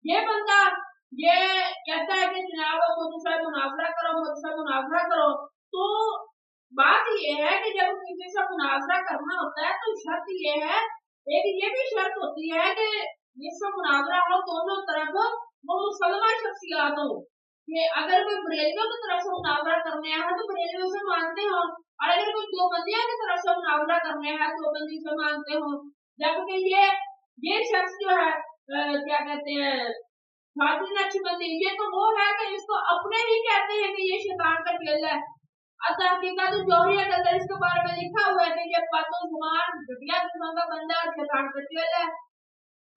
یہ بندہ یہ کہتا ہے کہ جناب مجھ سے مناظرہ کرو، مجھ سے مناظرہ کرو، تو بات یہ ہے کہ جب کسی سے مناظرہ کرنا ہوتا ہے تو شرط یہ ہے، ایک یہ بھی شرط ہوتی ہے کہ جس سے مناظرہ ہو دونوں طرف وہ مسلمان شخصیات ہو، کہ اگر کوئی بریلویوں کی طرف سے مناظرہ کرنے ہیں تو بریلویوں سے مانتے ہو، اور اگر کوئی دیوبندیوں کی طرف سے مناظرہ کرنے ہیں تو دیوبندی سے مانتے ہو، جبکہ یہ شخص جو ہے کیا کہتے ہیں خاطر نقشبندی، یہ تو وہ ہے کہ اس کو اپنے ہی کہتے ہیں کہ یہ شیطان کا چیل ہے۔ حقیقت جوہریہ کے اندر اس کے بارے میں لکھا ہوا ہے کہ یہ بدگمان گھٹیا قسم کا بندہ شیطان کا چیل ہے۔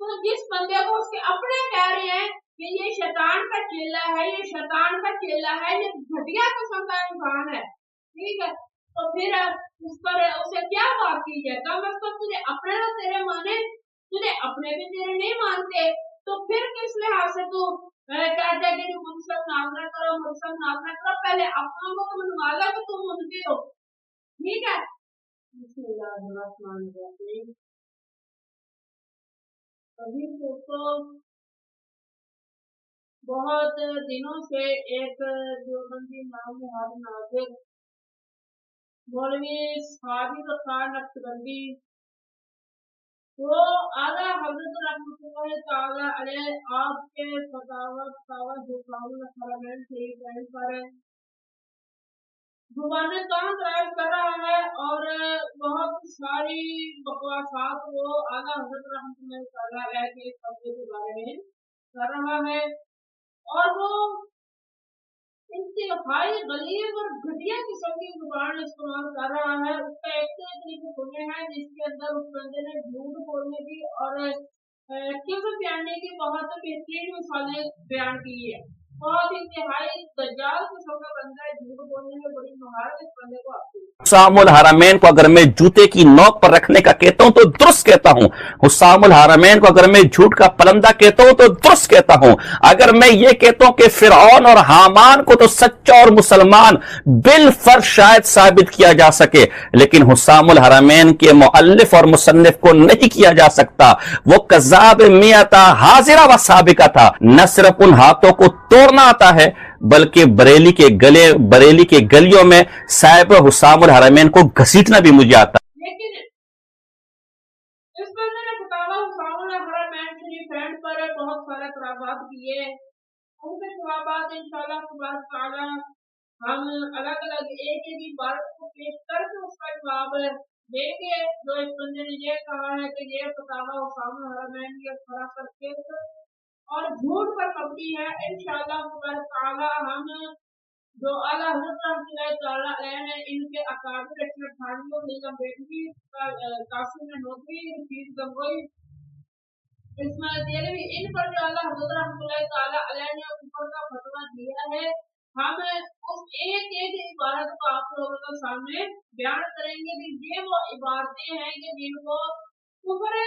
تو جس بندے کو اس کے اپنے کہہ رہے ہیں کہ یہ شیطان کا چیلا ہے، یہ شیطان کا چیلا ہے، یہ گھٹیا قسم کا انسان ہے، ٹھیک ہے، تو پھر اس پر اسے کیا بات کی جائے؟ کم از کم تجھے اپنے تو تیرے مانے، تجھے اپنے بھی تیرے نہیں مانتے، تو پھر کس لحاظ سے تو کہتے ہیں کہ مجھ سے مناظرہ کرو، مجھ سے مناظرہ کرو، پہلے اپنوں کو منوا لو کہ تم منتے ہو، ٹھیک ہے۔ بسم اللہ الرحمن الرحیم۔ ابھی تو بہت دنوں سے ایک دیوبندی نام نہاد ناظر مولوی صادق خان نقشبندی، وہ اعلیٰ حضرت رحمۃ اللہ تعالی علیہ آپ کے فتاوی حکام الحرمین شریفین پر زبانیں تان تراش کر رہا ہے اور بہت ساری بکواسات وہ اعلیٰ حضرت رحمۃ اللہ تعالی علیہ کے قبضے کے بارے میں کر رہا ہے، اور وہ انتہائی غلیظ اور گھٹیا قسم کی زبان استعمال کر رہا ہے۔ اس کا ایک طریقے سنے ہیں جس کے اندر اس بندے نے جھوٹ بولنے کی اور کذب بیاننے کی بہت بہترین مثالیں بیان کی ہے۔ بہت انتہائی دجال قسم کا بندہ ہے، جھوٹ بولنے میں بڑی مہارت اس بندے کو آتی ہے۔ حسام الحرمین کو اگر میں جوتے کی نوک پر رکھنے کا کہتا ہوں تو درست کہتا ہوں، حسام الحرمین کو اگر میں جھوٹ کا پلندہ کہتا ہوں تو درست کہتا ہوں، اگر میں یہ کہتا ہوں کہ فرعون اور حامان کو تو سچا اور مسلمان بالفرض شاید ثابت کیا جا سکے، لیکن حسام الحرمین کے مؤلف اور مصنف کو نہیں کیا جا سکتا۔ وہ کذاب میتا حاضرہ و سابقہ تھا، نہ صرف ان ہاتھوں کو توڑنا آتا ہے بلکہ بریلی کے گلیوں میں صاحب حسام الحرمین کو گھسیٹنا بھی مجھے آتا ہے۔ لیکن اس بندے نے فتاوی حسام الحرمین شریفین پر بہت سارے اعتراضات کیے، ان کے جوابات انشاءاللہ سبحانہ تعالی ہم الگ الگ ایک ایک عبارت کو پیش کر کے اس کا جواب دیں گے۔ جو اس بندے نے یہ کہا ہے کہ یہ فتاوی حسام الحرمین کی سراسر کذب اور جھوٹ پر مبنی ہے، انشاءاللہ سبحانہ تعالی ہم جو اعلیٰ حضرت رحمۃ اللہ تعالی علیہ نے ان کے اکابر احمد تھانوی اور نیلم بیگمی، قاسم نوتوی، رشید گنگوئی، اسماعیل دہلوی، ان پر جو اعلیٰ حضرت رحمۃ اللہ تعالی علیہ نے اوپر کا فتویٰ دیا ہے، ہم اس ایک ایک عبارت کو آپ لوگوں کے سامنے بیان کریں گے کہ یہ وہ عبارتیں ہیں کہ جن کو کفر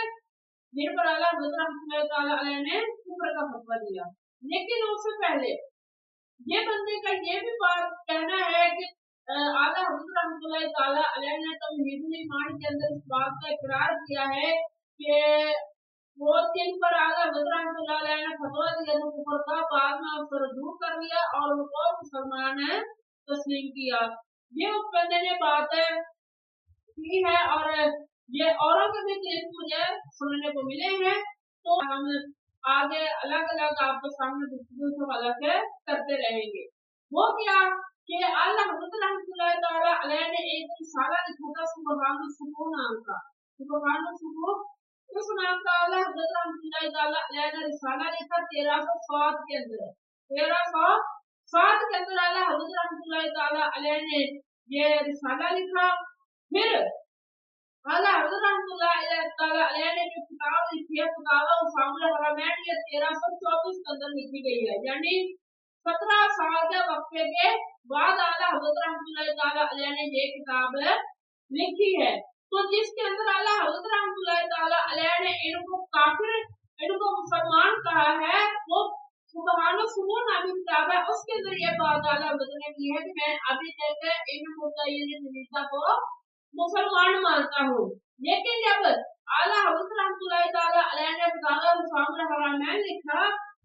جن پر اعلیٰ حضرت رحمۃ اللہ تعالی علیہ نے کفر کا فتویٰ دیا۔ لیکن اس سے پہلے یہ بندے کا یہ بھی بات کہنا ہے کہ اعلیٰ حضرت رحمۃ اللہ تعالی علیہ نے توحید الایمان کے اندر اس بات کا اقرار کیا ہے کہ وہ جن پر اعلیٰ حضرت رحمۃ اللہ علیہ نے فتویٰ دیا تو کفر کا، بعد میں اس کو رجوع کر لیا اور ان کو مسلمان تسلیم کیا۔ یہ اس بندے نے بات کی ہے اور یہ اوروں کے بھی کلپ مجھے سننے کو ملے ہیں، تو ہم آگے الگ الگ آپ کے سامنے گفتگو کے حوالے سے کرتے رہیں گے۔ وہ کیا کہ اعلیٰ حضرت رحمۃ اللہ تعالی علیہ نے ایک رسالہ لکھا تھا سبحان السبوع نام کا، سبحان السبوع، اس نام کا اعلیٰ حضرت رحمۃ اللہ تعالی علیہ نے رسالہ لکھا 1307 کے اندر، 1307 کے اندر اعلیٰ حضرت رحمۃ اللہ تعالی علیہ نے یہ رسالہ لکھا۔ پھر اعلیٰ حضرت رحمۃ اللہ تعالی علیہ نے جو کتاب لکھی ہے فتاوی حسام الحرمین، یہ 1334 کے اندر لکھی گئی ہے، یعنی 17 سال کے وقفے کے بعد اعلیٰ حضرت رحمۃ اللہ تعالی علیہ نے یہ کتاب لکھی ہے۔ تو جس کے اندر اعلیٰ حضرت رحمۃ اللہ تعالی علیہ نے ان کو کافر، ان کو مسلمان کہا ہے، وہ سبحان السبوع نامی کتاب ہے، اس کے اندر یہ بات اعلیٰ حضرت نے کی ہے کہ میں ابھی تک ان متعین نویسہ کو مسلمان مانتا ہوں۔ لیکن جب اعلیٰ حضرت رحمۃ اللہ تعالی علیہ نے فتاوی حسام الحرمین لکھا